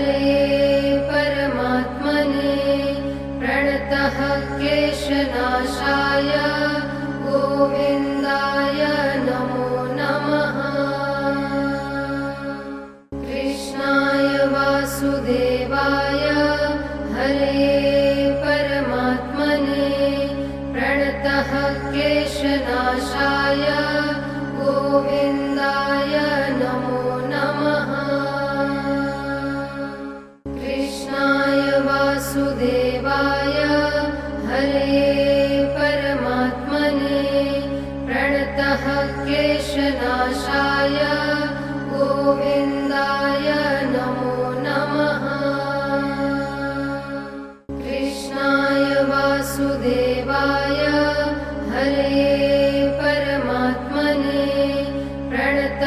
हरे परमात्मने प्रणतः क्लेशनाशाय गोविन्दाय नमो नमः। कृष्णाय वासुदेवाय हरे परमात्मने प्रणतः क्लेशनाशाय गोविन्दाय नमो नमः। कृष्णाय वासुदेवाय हरे परमात्मने प्रणतः क्लेशनाशाय गोविन्दाय